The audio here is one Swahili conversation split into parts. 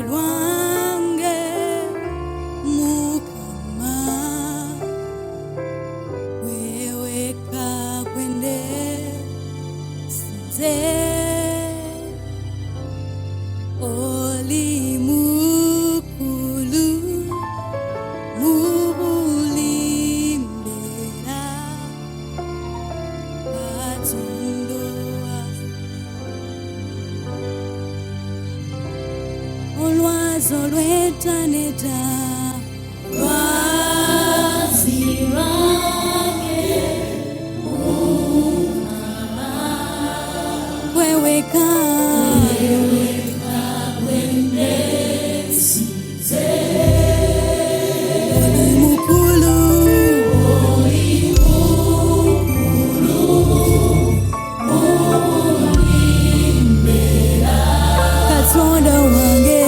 lwange Mukama wewe kakwende sinze oli mukulu mubulimbera Katonda olwazi olw'ettaneta lwazi lwange Mukama weweka bwenesize oli mukulu mubulimbera Katonda wange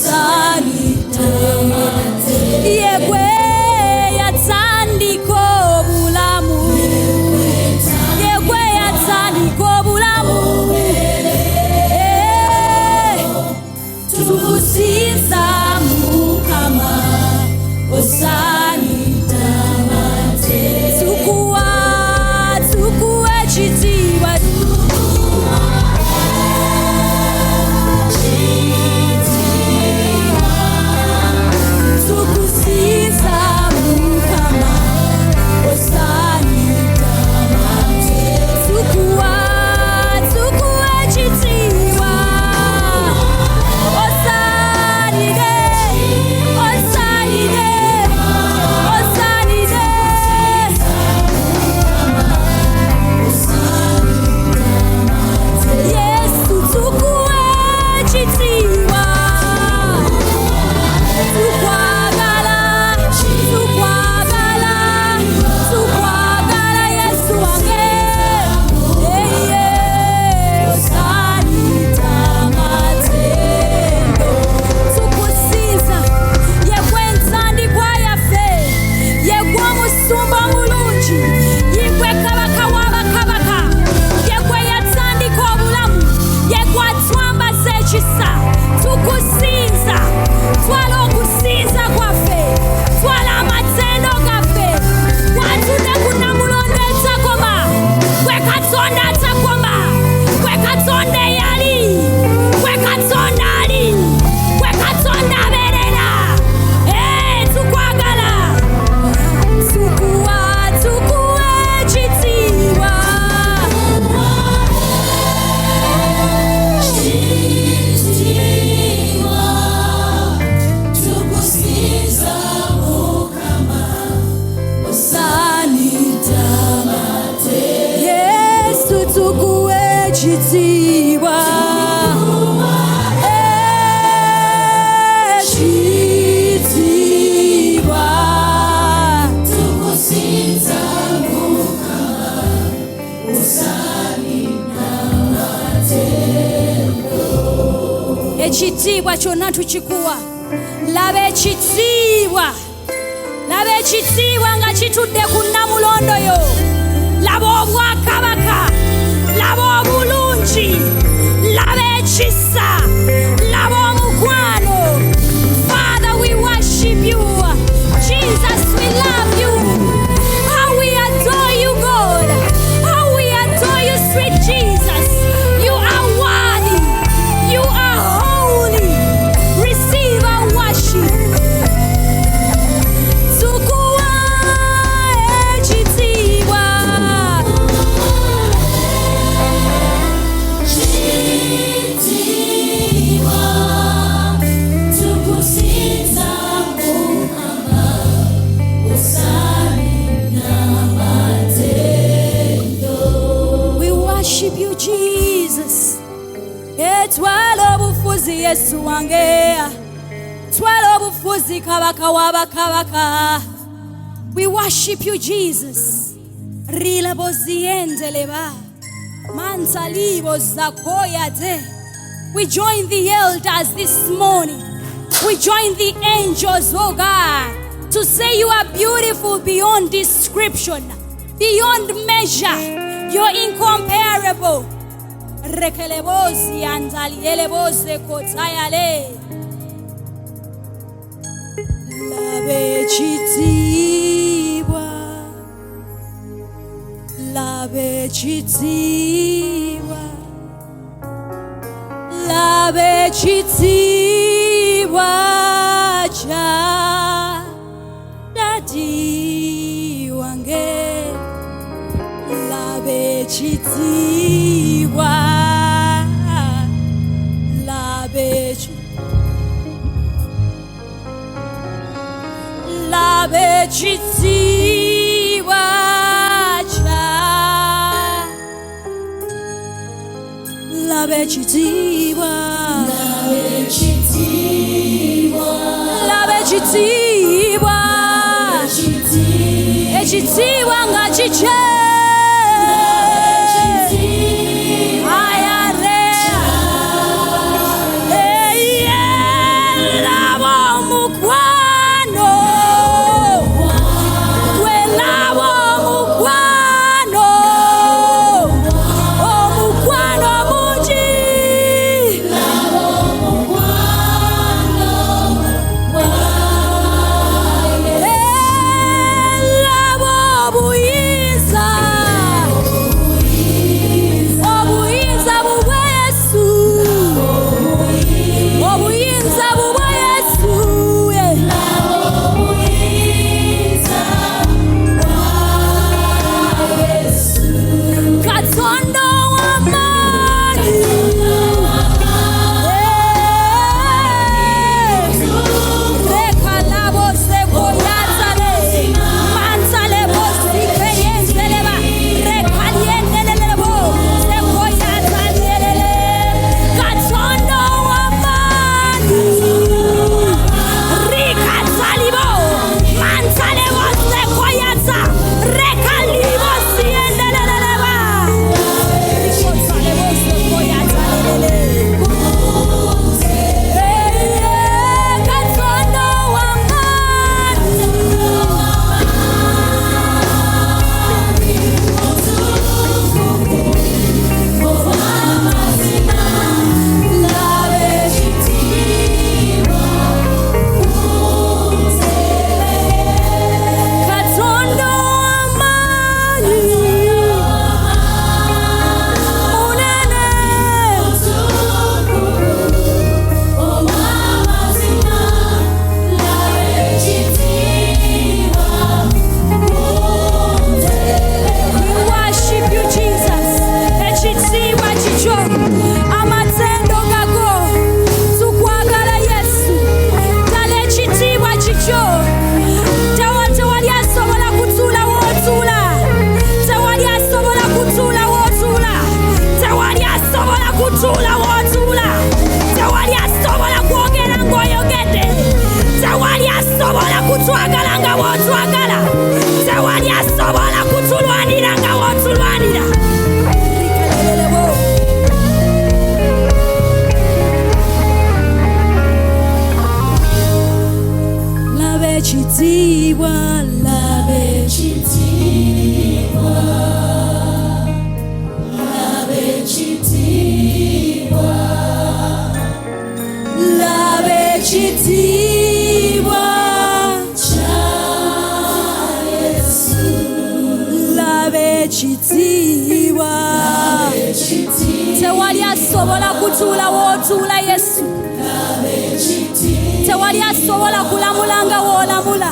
osanite yegwe yatsandiko bulamu yegwe yatsandiko bulamu tukusinza mukama osanita mate tukuwe chitiwa ekitiibwa kyonna tukikuwa laba ekitiibwa nga kitudde ku Namulondo yo laba obwakabaka laba obulungi laba ekisa laba omukwano. Father, we worship you. Jesus, we love you. How we adore you, God. How we adore you, sweet Jesus. You are worthy. You are holy. Receive our worship. Tukuwa ekitiibwa. Ekitiibwa. Tukusinza Mukama. Osanina matendo. We worship you, Jesus. Twala obufuzi Yesu wange, twala obufuzi kabaka wabakabaka. We worship you, Jesus. Rila boziendeleba manzalibo zakoya de. We join the elders this morning. We join the angels, oh God, to say you are beautiful beyond description, beyond measure. You're incomparable. Rekelebozi andalieleboze kotayale. Labe chitiwa, labe chitiwa, labe chitiwa cha dadi wange. Labe chitiwa, labe chitiwa cha, labe chitiwa, labe chitiwa, echitiwa nga chiche. kutwagala nga wotwagala, tewali asobola kutulwanira nga wotulwanira. Labe ekitiibwa, labe ekitiibwa, labe ekitiibwa, labe ekitiibwa kya Yesu, labe ekitiibwa. Tewali asobola kutuula w'otuula Yesu, tewali asobola kulamula nga w'olamula,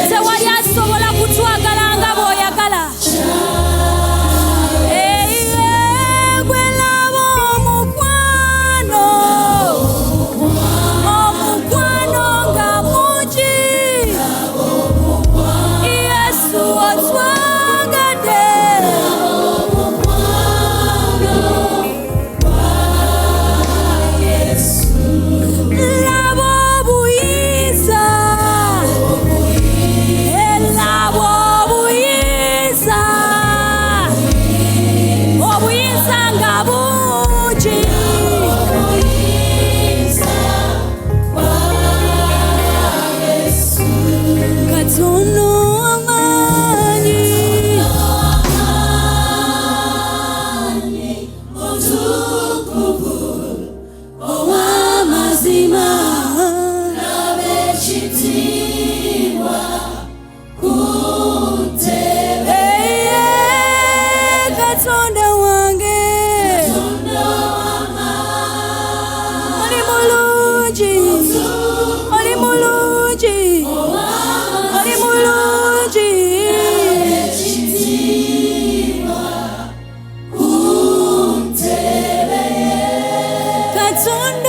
tewali asobola kutwagala nga bw'oyagala. Gwe laba omukwano, omukwano nga mungi, Yesu otwagadde. Laba obuyinza, laba obuyinza, obuyinza nga bungi. Katonda w'amaanyi, omutukuvu ow'amazima, labe ekitiibwa ku ntebe. Katonda wange, oli mulungi, oli mulungi, oli mulungi. Katonda